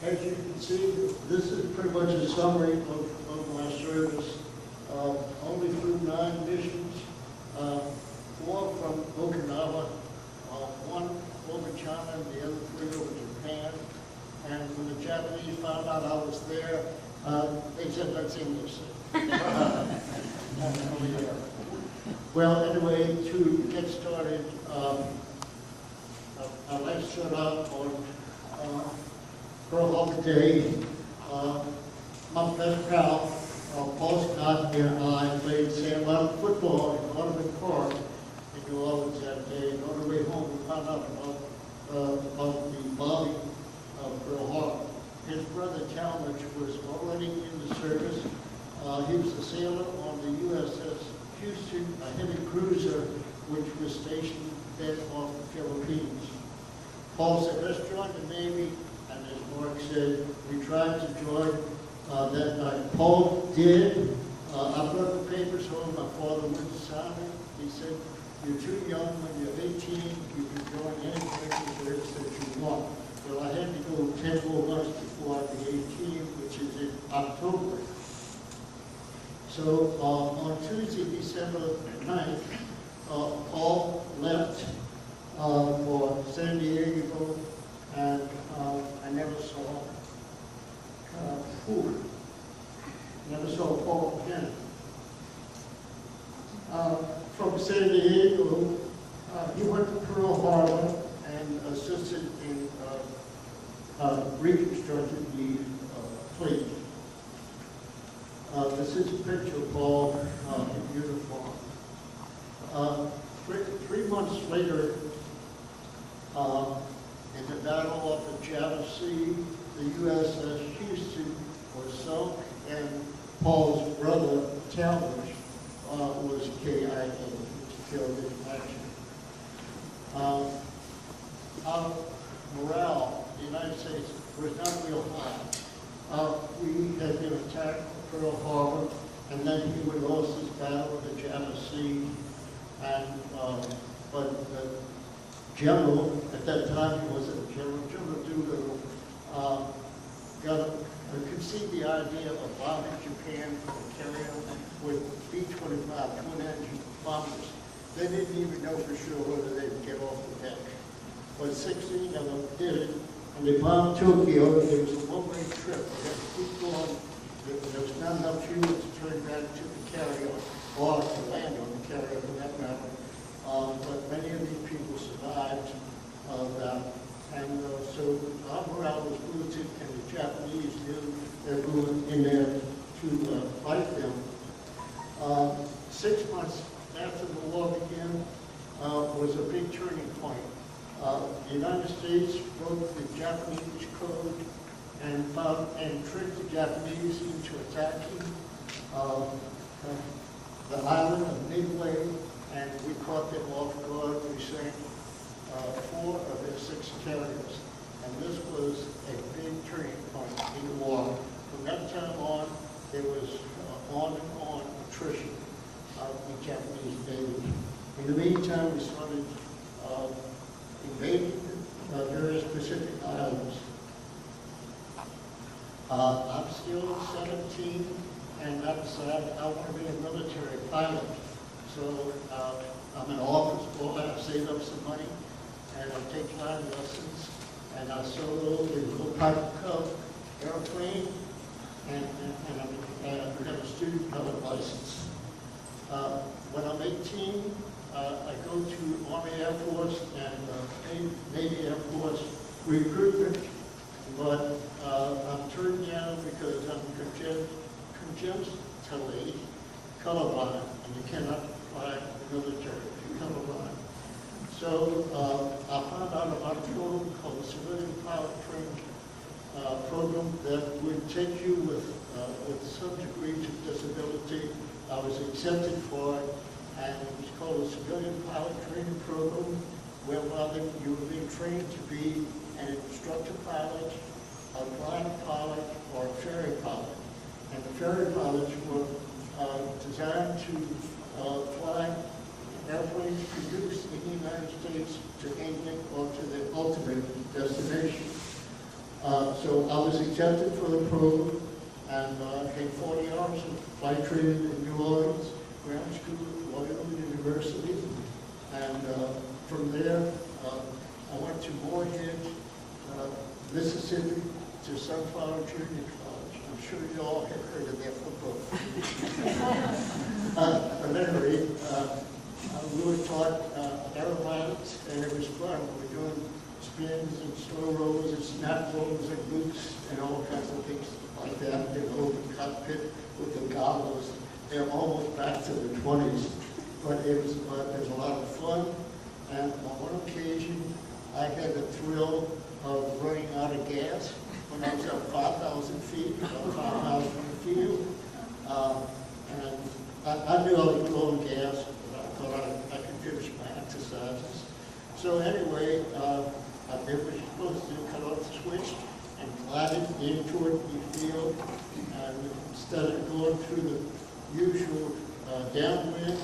As you can see, this is pretty much a summary of my service. Only flew 9 missions, 4 from Okinawa, 1 over China, and the other 3 over Japan. And when the Japanese found out I was there, they said, "That's English." Well, anyway, to get started, I'd like to start out on Pearl Harbor Day. My best pal, Paul Scott, and I played sandlot football in Audubon Park in New Orleans that day. And on the way home, we found out about the bombing of Pearl Harbor. His brother Talmadge was already in the service. He was a sailor on the USS Houston, a heavy cruiser, which was stationed then off the Philippines. Paul said, "Let's join the Navy," and as Mark said, we tried to join that night. Paul did. I brought the papers home. My father wouldn't sign it. He said, "You're too young. When you're 18, you can join any service that you want." Well, I had to go 10 more months before I'd be 18, which is in October. So on Tuesday, December 9th, Paul left for San Diego, and I never saw Paul again. From San Diego, he went to Pearl Harbor and assisted in reconstructing the fleet. This is a picture of Paul in uniform. 3 months later, in the Battle of the Java Sea, the USS Houston was sunk, and Paul's brother, Talmadge, was KIA, killed in action. Our morale, the United States, was not real high. We had been attacked at Pearl Harbor, and then he would lost his battle at the Java Sea, and but the general, at that time he wasn't a general, General Doolittle, conceived the idea of bombing Japan from a carrier with B-25 twin-engine bombers. They didn't even know for sure whether they would get off the deck. But 16 of them did it, and they bombed Tokyo. There was a one-way trip. They had to keep going. There was not enough fuel to turn back to the carrier or to land on the carrier for that matter. But many of these people survived that. And so our morale was boosted, and the Japanese knew they were in there to fight them. 6 months after the war began was a big turning point. The United States broke the Japanese code and tricked the Japanese into attacking the island of Midway, and we caught them off guard. We sank 4 of their 6 carriers, and this was a big turning point in the war. From that time on, there was on and on attrition of the Japanese Navy. In the meantime, we started invading various Pacific islands. I'm still 17, and I decided I want to be a military pilot. So I'm an office boy. I've saved up some money, and I take flying lessons, and I soloed a little Piper Cub airplane, and I have a student pilot license. When I'm 18, I go to Army Air Force and Navy Air Force recruitment, but I'm turned down because I'm congenitally colorblind, and you cannot fly in the military if you're colorblind. So I found out about a program called the Civilian Pilot Training Program that would take you with some degrees of disability. I was accepted for it, and it was called the Civilian Pilot Training Program, whereby you were being trained to be an instructor pilot, a glider pilot, or a ferry pilot. And the ferry pilots were designed to fly airplanes produced in the United States to England or to their ultimate destination. So I was accepted for the program, and had 40 hours of flight training in New Orleans, Grammar School, Loyola University, and from there I went to Moorhead, Mississippi, to Sunflower Junior College. I'm sure you all have heard of that football. But anyway, we were taught aerobatics, and it was fun. We were doing spins and slow rolls and snap rolls and loops and all kinds of things like that in the open cockpit with the goggles. They're almost back to the 20s, but it was a lot of fun. And on one occasion, I had the thrill of running out of gas when I was up 5,000 feet, about 5 miles from the field. And I knew I was low on gas, but I thought I could finish my exercises. So anyway, they were supposed to cut off the switch and glided in toward the field. And instead of going through the usual downwind,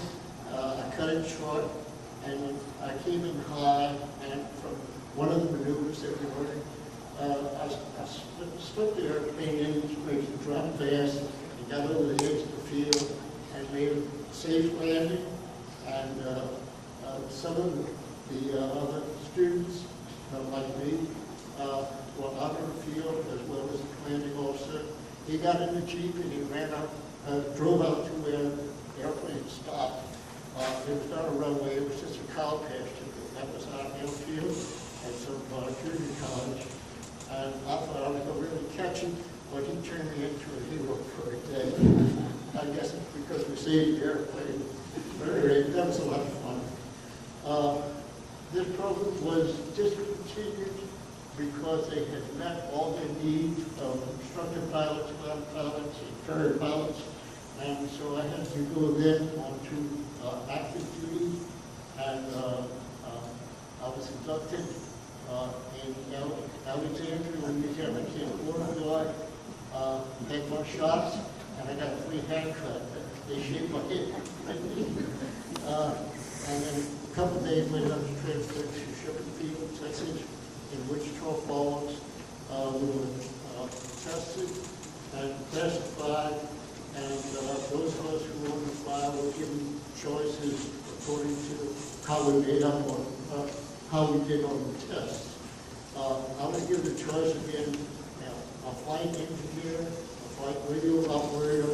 I cut it short, and I came in high, and from one of the maneuvers that we were in, I split the airplane in, made it drop fast, and got over the edge of the field, and made a safe landing. And some of the other students, like me, were out in the field, as well as the commanding officer. He got in the Jeep and he ran out, drove out to where the airplane stopped. It was not a runway, it was just a cow pasture. That was our airfield at some junior college. And I thought I was going to really catch him, but he turned me into a hero for a day. I guess it's because we saved the airplane. But anyway, that was a lot of fun. This program was discontinued because they had met all the needs of instructor pilots, ground pilots, and ferry pilots. And so I had to go then on to active duty, and I was inducted in Alexandria, Louisiana. I came Florida, had more shots, and I got a free haircut. They shaved my head. And then a couple of days later, I was transferred to Shepherd Field, Texas, in Wichita Falls. We were tested and classified, and those of us who were on the fly were given choices according to how we made up on how we did on the tests. I was given the choice again, a flight engineer, a flight radio operator,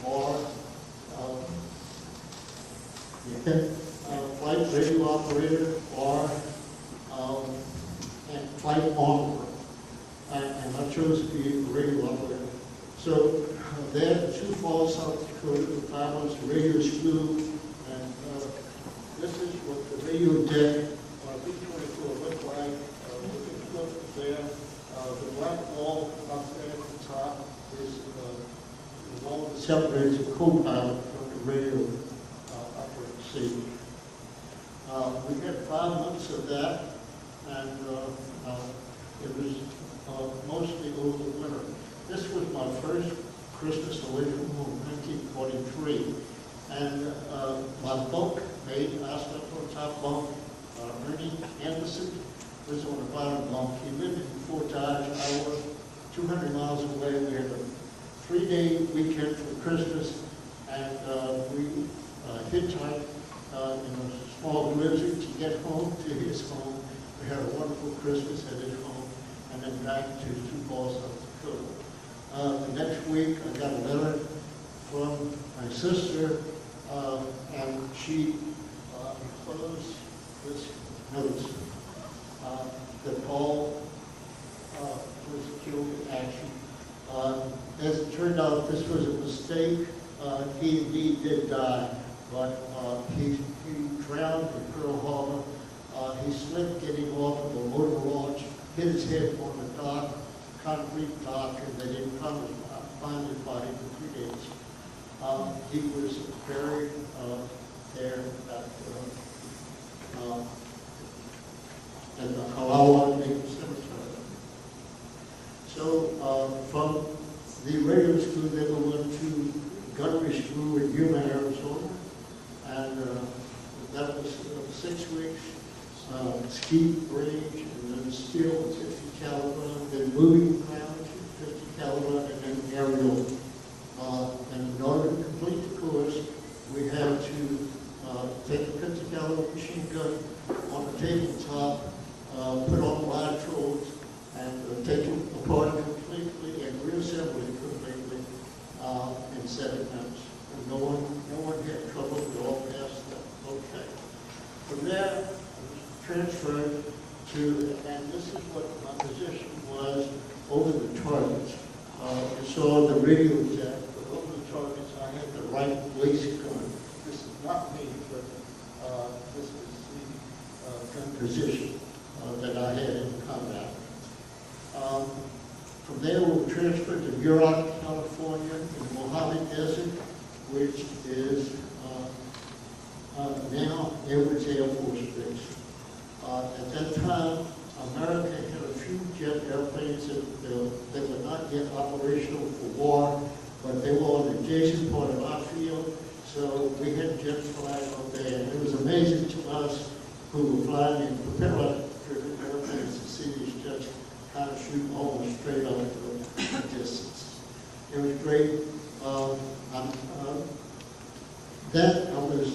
or flight radio operator, or and flight armorer. And I chose to be a radio operator. So there in Sioux Falls, South Dakota, the 5 months radio school, and this is what the radio deck on a B-24 looked like. Looking good there. The black wall up there at the top is the wall that separates the co-pilot from the radio operating seat. We had 5 months of that, and it was mostly over the winter. This was my first Christmas away from home, 1943. And my bunk mate, I slept on the top bunk. Ernie Anderson was on the bottom bunk. He lived in Fort Dodge, Iowa, 200 miles away. We had a 3-day weekend for Christmas, and we hitchhiked in a small blizzard to get home to his home. We had a wonderful Christmas at his home, and then back to Sioux Falls, South Dakota. The next week, I got a letter from my sister, and she enclosed this notice that Paul was killed in action. As it turned out, this was a mistake. He indeed did die, but he drowned in Pearl Harbor. He slipped getting off of a motor launch, hit his head on the dock, concrete dock, and they didn't find his body for 3 days. He was buried there at the Halawa Naval Cemetery. So from the radio school, then we went to gunnery school in Yuma, Arizona, and that was 6 weeks. Ski range, and then steel 50 caliber, then moving ground. to, and this is what my position was over the targets. You saw the radio jack, but over the targets I had the right lace gun. This is not me, but this is the gun position that I had in combat. From there we were transferred to Muroc, California, in the Mojave Desert, which is now Edwards Air Force Base. At that time, America had a few jet airplanes that were not yet operational for war, but they were on the adjacent part of our field, so we had jets flying up there. And it was amazing to us who were flying in propeller-driven airplanes to see these jets kind of shoot almost straight up the distance. It was great. Then I was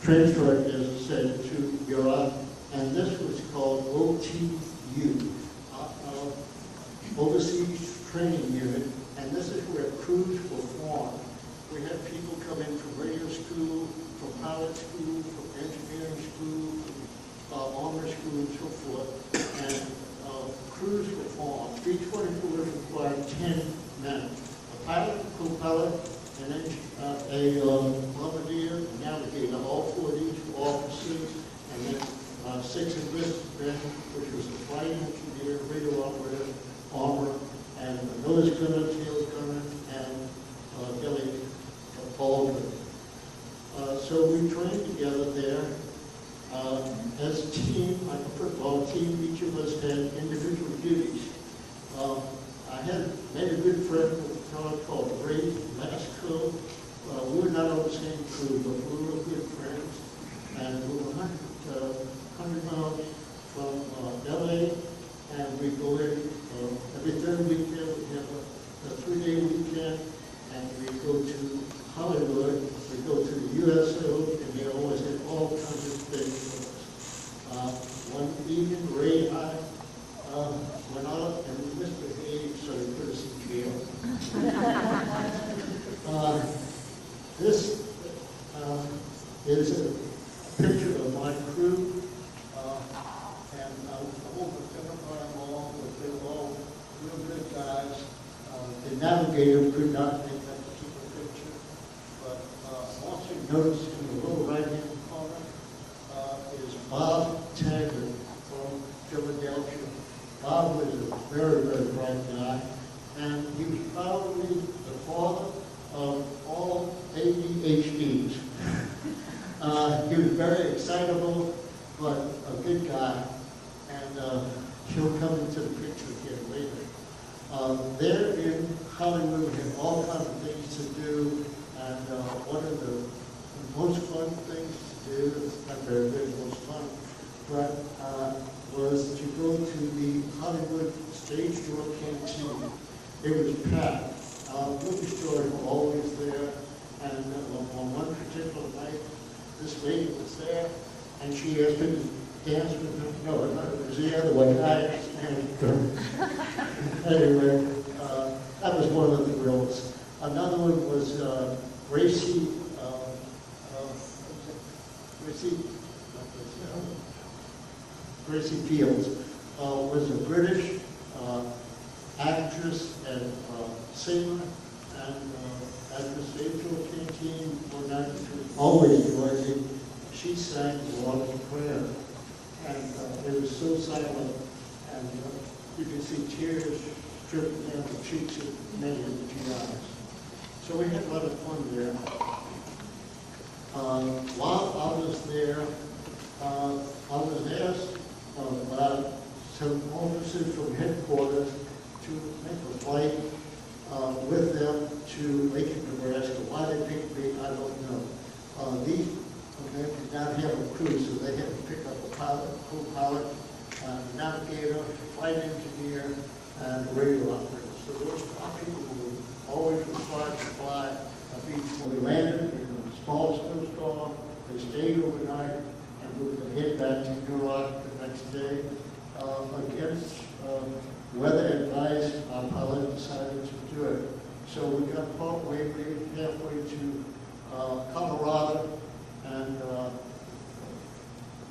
transferred, as I said, to Europe, and this was called OTU, Overseas Training Unit, and this is where crews were formed. We had people come in from radio school, from pilot school, from engineering school, from armor school, and so forth, and crews were formed. 324 required 10 men, a pilot, a co-pilot, and then a bombardier, a navigator. All four of these were officers, and then 6 enlisted men, which was the flight engineer, radio operator, armor, and a nose gunner, tail gunner, and belly Albin. So we trained together there as a team, like a football team. Each of us had individual duties. I had made a good friend with a fellow called Ray Lasco. We were not on the same crew, but we were good friends. And we were 100 miles from LA, and we go in every third weekend. We have a 3-day weekend, and we go to Hollywood. We go to the USO, and they always had all kinds of things for us. One evening, Ray and I went out and we misbehaved, so we put us in jail. This is a picture of my crew, and I won't identify them all, but they were all real good guys. The navigator could not make that particular picture, but I want you to notice in the lower right-hand corner is Bob Taggart from Philadelphia. Bob was a very, very bright guy, and he was probably the father of all ADHDs. He was very excitable, but a good guy, and he'll come into the picture again later. There in Hollywood, we had all kinds of things to do, and one of the most fun things to do, it's not very good, most fun, but was to go to the Hollywood Stage Door Canteen. It was packed. Movie stores were always there, and on one particular night, this lady was there, and she asked me to dance with her. No, it was the other one. I anyway, that was one of the thrills. Another one was Gracie Fields was a British actress and singer, and at the Stage Door Canteen one night, always noisy, she sang the Lord's Prayer, and it was so silent, and you could see tears dripping down the cheeks of many of the GIs. So we had a lot of fun there. While I was there, I was asked by some officers from headquarters to make a flight with them to Lincoln, Nebraska. Why they picked me, I don't know. These men did not have a crew, so they had to pick up a pilot, co-pilot, navigator, flight engineer, and radio operator. So those people who were always required to fly a beach. When we landed in a small snowstorm, they stayed overnight, and we would head back to Muroc the next day. Against weather advice, our pilot decided to do it. So we got partway, maybe halfway to Colorado, and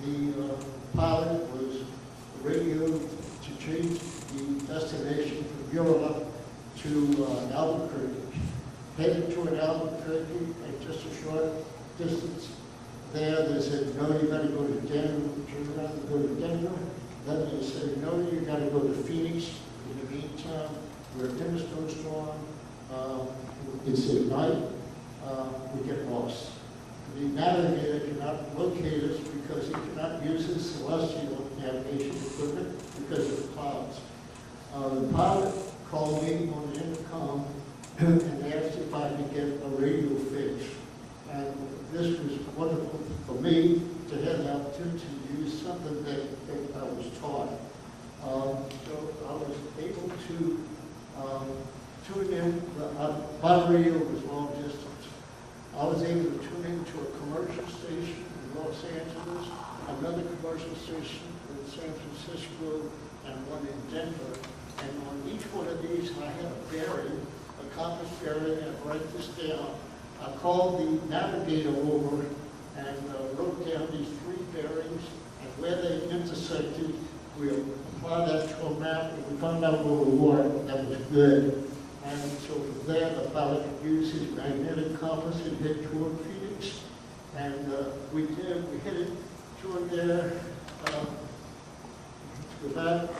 the Albuquerque. Headed toward Albuquerque, and just a short distance there, they said, no, you gotta go to Denver. Turn around and go to Denver. Then they said, no, you gotta go to Phoenix. In the meantime, we're in a snowstorm. It's at night. We get lost. The navigator cannot locate us because he cannot use his celestial navigation equipment because of the clouds. The pilot called me on the intercom and asked if I could get a radio fix. And this was wonderful for me to have the opportunity to use something that I was taught. So I was able to tune in. My radio was long distance. I was able to tune into a commercial station in Los Angeles, another commercial station in San Francisco, and one in Denver. And on each one of these, I had a bearing, a compass bearing, and I write this down. I called the navigator over and wrote down these 3 bearings, and where they intersected, we applied that to a map, and we found out where we were. That was good. And so from there, the pilot could use his magnetic compass and head toward Phoenix. And we did. We headed toward there. With that,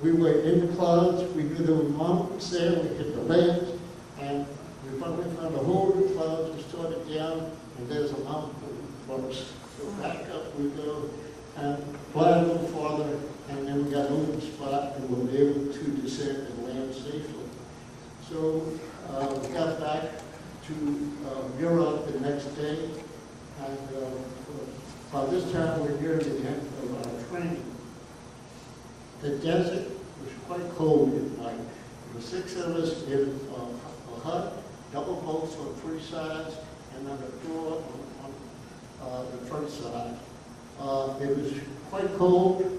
we were in the clouds. We knew there were mountains there. We hit the land. And we finally found a hole in the clouds. We started down, and there's a mountain for us. So back up we go and fly a little farther. And then we got an open spot and we were able to descend and land safely. So we got back to Europe the next day, and by this time we're near the end of our training. The desert was quite cold at night. There were 6 of us in a hut, double bolts on 3 sides, and then a door on the front side. It was quite cold.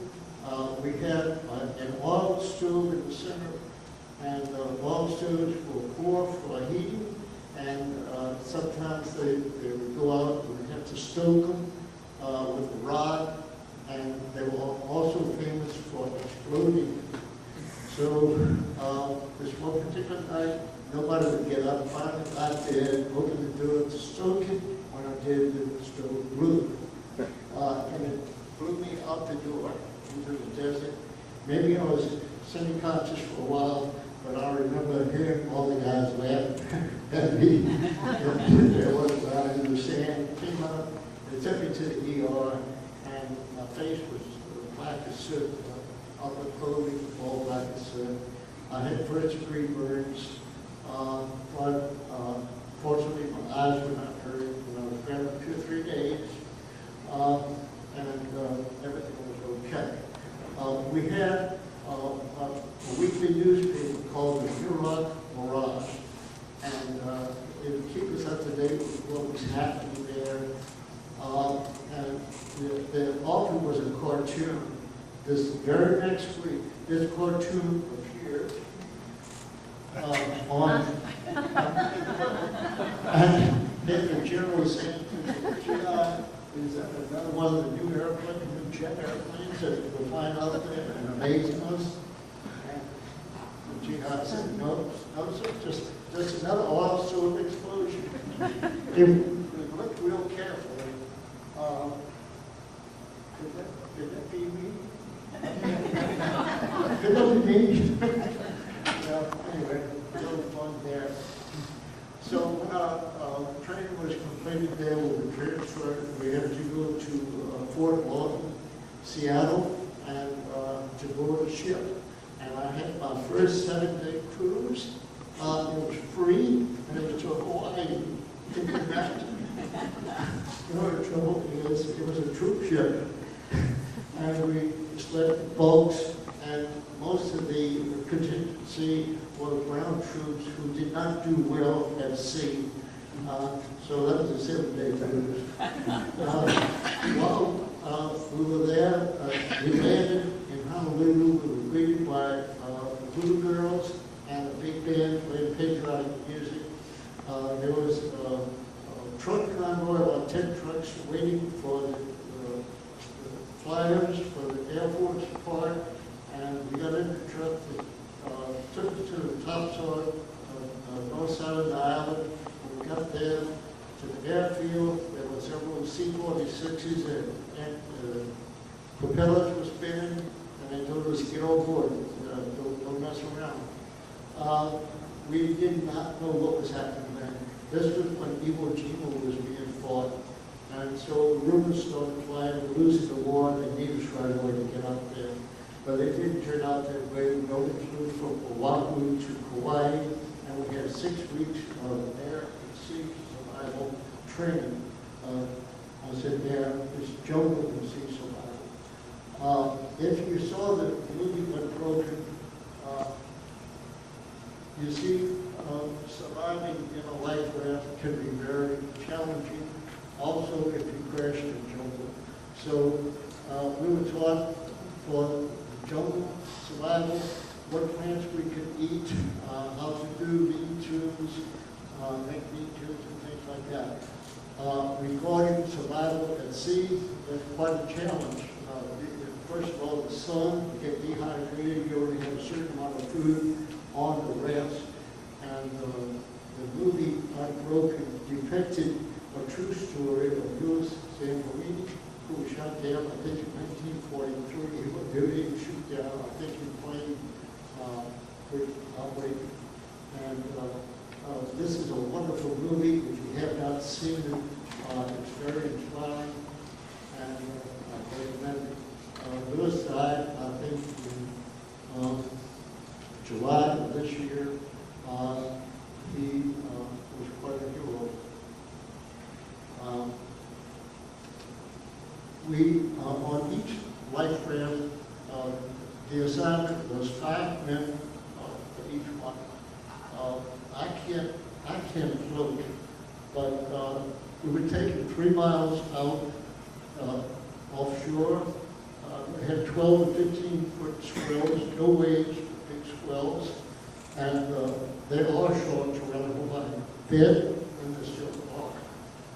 We had an oil stove in the center, and oil stoves were poor for heating, and sometimes they would go out and we'd have to stoke them with a rod, and they were also famous for exploding. So this one particular night, nobody would get up, finally got there, opened the door to stoke it. When I did, the stove blew. And it blew me out the door into the desert. Maybe I was semi-conscious for a while, but I remember hearing all the guys laughing at me. There was in the sand. Came out, they took me to the ER, and my face was black as soot. Upper clothing, all black as soot. I had first-degree burns, but fortunately my eyes were not hurt. And I was better for 2 or 3 days, and everything was okay. We had a weekly newspaper called the Huron Mirage, and it would keep us up to date with what was happening there. And the author was a cartoon. This very next week, this cartoon appeared on, and the general said, is that another one of the new airplanes, new jet airplanes that were flying out there and amazing us? And the GI said, no, sir, just another oil stove explosion. If we looked real carefully, could that be me? Could that be me? Anyway, a little fun there. So when training was completed there, we were transferred. We had to go to Fort Lawton, Seattle, and to board a ship. And I had my first 7-day cruise. It was free, and it was to Hawaii. Can you imagine? You know the trouble is, it was a troop ship. And we slept boats, and most of the contingency were ground troops who did not do well at sea. So that was a 7-day cruise. While we were there, we landed in Honolulu. We were greeted by the Voodoo Girls and a big band playing patriotic music. There was a truck convoy, about 10 trucks, waiting for the flyers for the Air Force part, and we got in the truck that took us to the to the airfield. There were several C-46s and propellers were spinning, and they told us, get on board, don't mess around. We did not know what was happening then. This was when Iwo Jima was being fought, and so rumors started flying, we're losing the war, they need us right away to get up there. But it didn't turn out that way. We only flew from Oahu to Kauai, and we had 6 weeks of air and sea survival training. I said there, this jungle and sea survival. If you saw the movie when broken, you see surviving in a life raft can be very challenging. Also, if you crash in the jungle. So we were taught for jungle survival, what plants we could eat, how to do lean tunes, make lean tunes and things like that. Regarding survival at sea, that's quite a challenge. First of all, the sun, you get dehydrated, you already have a certain amount of food on the rafts, and the movie Unbroken depicted a true story of Louis Zamperini, who was shot down, I think, in 1943. He was duty to shoot down, I think, in plane with outbreak. And this is a wonderful movie. If you have not seen it, it's very inspiring, and I recommend it. Louis died, I think, in July of this year. He was quite a hero. On each life raft, the assignment was 5 men for each one. I can't float, but we were taken 3 miles out offshore. We had 12 and 15-foot swells, no waves, big swells, and there are sharks around Hawaii. Dead in the silk rock.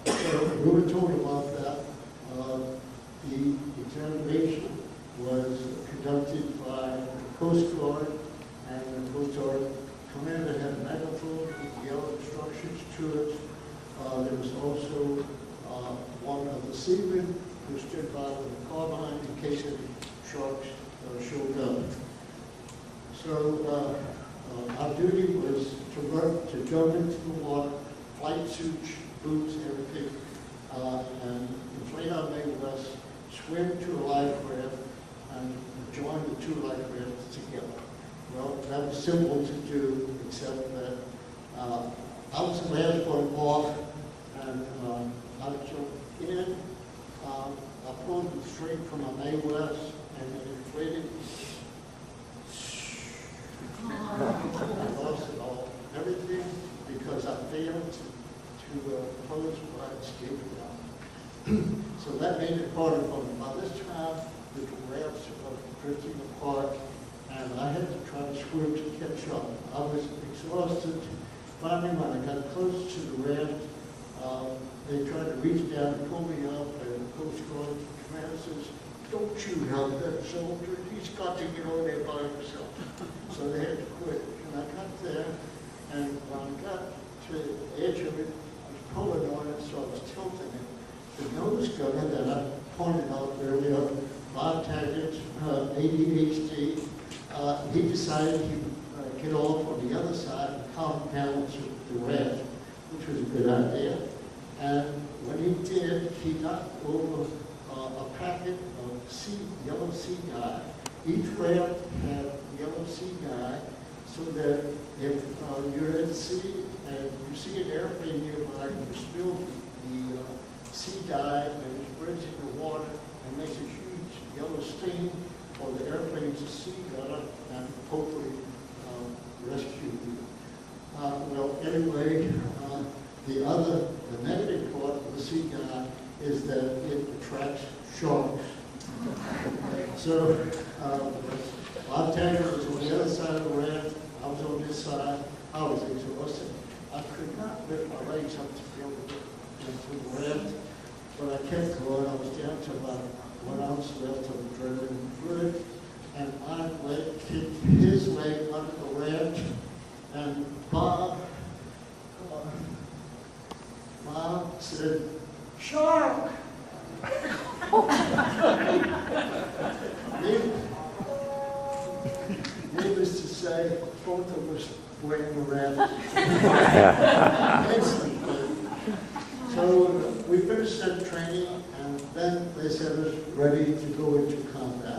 So we were told about that. The examination was conducted by the Coast Guard, and the Coast Guard commander had a megaphone with yellow instructions to it. There was also one of the seamen who stood by with a carbine in case any sharks showed up. So our duty was to jump into the water, flight suits, boots, everything, and inflate our main-west, swim to a life raft, and join the 2 life rafts together. Well, that was simple to do, except that I was the last one off, and I jumped in. I pulled the string from my main west, and it inflated. I lost it all, everything, because I failed to close my escape valve. So that made it harder for me. By this time, the rafts were drifting apart, and I had to try to swim to catch up. I was exhausted. Finally, when I got close to the raft, they tried to reach down and pull me up, and the Coast Guard commander says, "Don't you help that soldier. He's got to get over there by himself." So they had to quit. And I got there, and when I got to the edge of it, I was pulling on it, so I was tilting it. The nose gunner that I pointed out earlier, Bob Taggart, ADHD, he decided he would get off on the other side and counterbalance the raft, which was a good idea. And when he did, he knocked over a packet of yellow sea dye. Each raft had yellow sea dye, so that if you're at sea and you see an airplane nearby, you spill the sea dye and it spreads in the water and makes a huge yellow stain for the airplanes to see better and hopefully rescue you. Well, anyway, the negative part of the sea dye is that it attracts sharks. So, Bob Taggart was on the other side of the raft, I was on this side, I was exhausted. I could not lift my legs up to be able to get into the raft, but I kept going. I was down to about 1 ounce left of adrenaline fluid, and my leg kicked his leg under the raft, and Bob said, "Shark!" Needless to say, both of us went around. So we finished that training, and then they said us ready to go into combat.